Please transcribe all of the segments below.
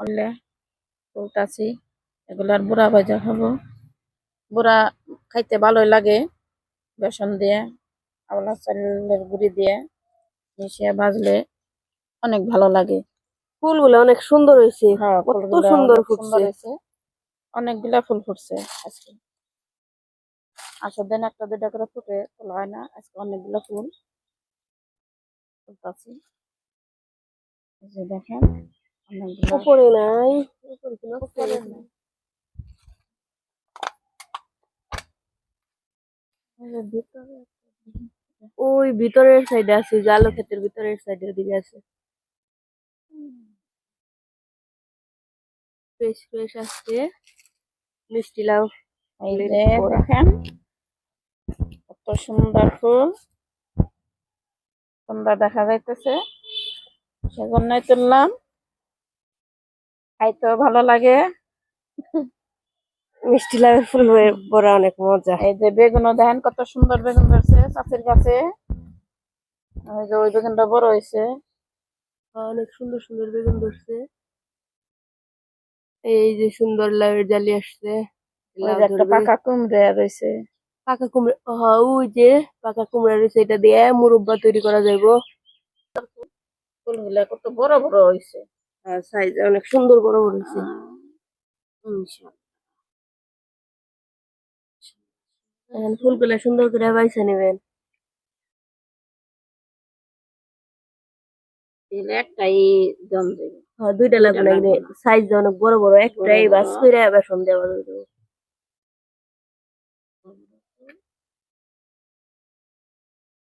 করলে তুলতাছি। এগুলার বুড়া ভাজা খাবো। বুড়া খাইতে ভালোই লাগে, বেসন দিয়ে আওলা চালের গুঁড়ি দিয়ে মিশিয়ে ভাজলে অনেক ভালো লাগে। ফুলগুলো অনেক সুন্দর হয়েছে, হ্যাঁ, কত ফুলগুলো সুন্দর অনেক সুন্দর ফুটছে। হয়েছে, অনেকগুলা ফুল ফুটছে আজকে। আসর দিন একটা দুইটা করে ফুটে, তোলা হয় না, আজকে অনেকগুলো ফুল ফুটতাছি। এই যে দেখেন অনেকগুলো উপরে নাই, উপরে কি নষ্ট হয়ে উপরে গেছে? না, এই যে ভিতরে ওই ভিতরের সাইডে আছে, জালো ক্ষেতের ভিতরের সাইডের দিকে আছে। ফ্রেশ ফ্রেশ আসছে মিষ্টি লাউ এই ফুলের যে বড়া। দেখেন কত সুন্দর ফুল, সুন্দর দেখা যাইতেছে, সেজন্যই তুললাম। খাইতেও ভালো লাগে। মিষ্টি লাউয়ের ফুল বড়া অনেক মজা। এই যে বেগুনও দেখেন কত সুন্দর বেগুন ধরছে চাষের গাছে। ওই যে ওই বেগুনটা বড় হয়েছে। অনেক সুন্দর সুন্দর বেগুন ধরছে। এই যে সুন্দর লাউয়ের জালি আসছে, ওই লাউ যে একটা ধরবে। পাকা কুমড়া রয়েছে। পাকা কুমড়া, হ্যাঁ ওই যে পাকা কুমড়া রয়েছে, এটা দিয়ে মুরব্বা তৈরি করা যাইবো। ফুলগুলা কত বড় বড় হয়েছে। আর সাইজ অনেক সুন্দর বড় বড় হয়েছে। এখন ফুলগুলা সুন্দর করে বাইছে নেবেন। একটাই দম দেবে, হ্যাঁ, দুইটা লাগবে না, সাইজ অনেক বড় বড়, একটাই বাস করে বেসন দেওয়া যাবে।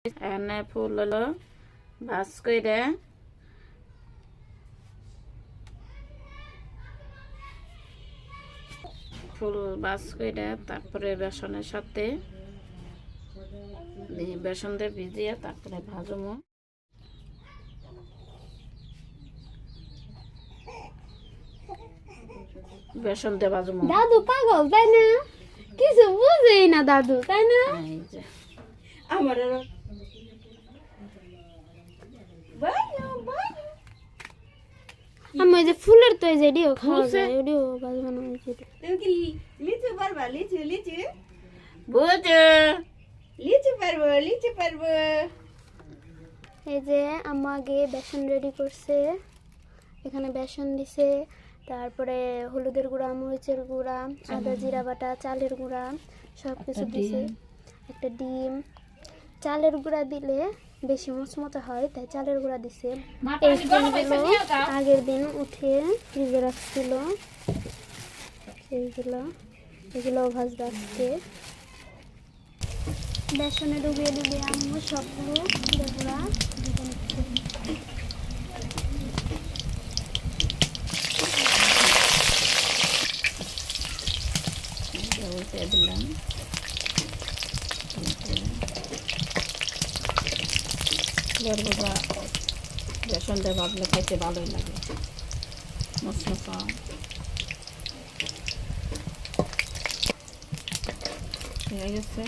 এখানে ফুল হলো ভাজ করে ফুল ভাজ করে তারপরে বেসনের সাথে বেসন দিয়ে ভিজিয়ে তারপরে ভাজবো। বেসন দিয়ে ভাজবো। দাদু পাগল তাই না, কিছু বুঝেই না দাদু তাই না। এই যে আমার আমি ওই যে ফুলের তো এই যে এডিও খাওয়া যায়, ওডিও বানানো হয়েছে। তুমি কি লিচু পারবা? লিচু লিচু বুঝো লিচু পারবো, লিচু পারবো। এই যে আমাকে বেসন রেডি করছে, এখানে বেসন দিছে, তারপরে হলুদের গুঁড়া, মরিচের গুঁড়া, আদা জিরা বাটা, চালের গুঁড়া সব কিছু দিছে, একটা ডিম। চালের গুঁড়া দিলে বেশি মচমচা হয়, তাই চালের গুঁড়া দিছে। এই ডিমগুলো আগের দিন উঠে ফ্রিজে রাখছিল, এগুলো ভাজবে আজকে। বেসনে ডুবিয়ে ডুবিয়ে আম্মু সবগুলো গুঁড়া ভেজে নিচ্ছে। উল্টে দিলাম। বেসন দিয়ে ভাজলে খাইতে ভালোই লাগে, মশমশা। হয়ে গেছে,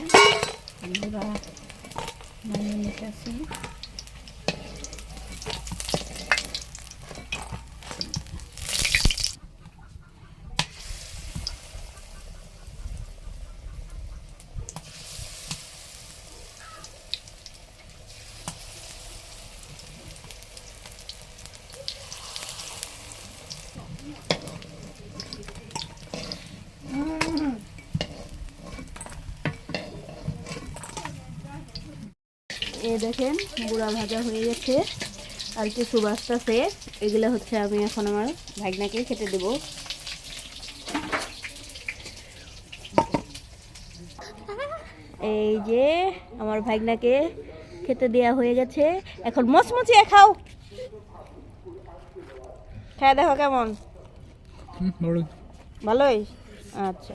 আমরা নামিয়ে নিতেছি। এই দেখেন গুঁড়া ভাজা হয়ে গেছে, আর কিছু বাঁচতেছে, এগুলো হচ্ছে আমি এখন আমার ভাগনাকে খেতে দেব। এই যে আমার ভাগনাকে খেতে দেয়া হয়ে গেছে, এখন মচমচিয়ে খাও। খেয়ে দেখো কেমন, ভালোই। আচ্ছা।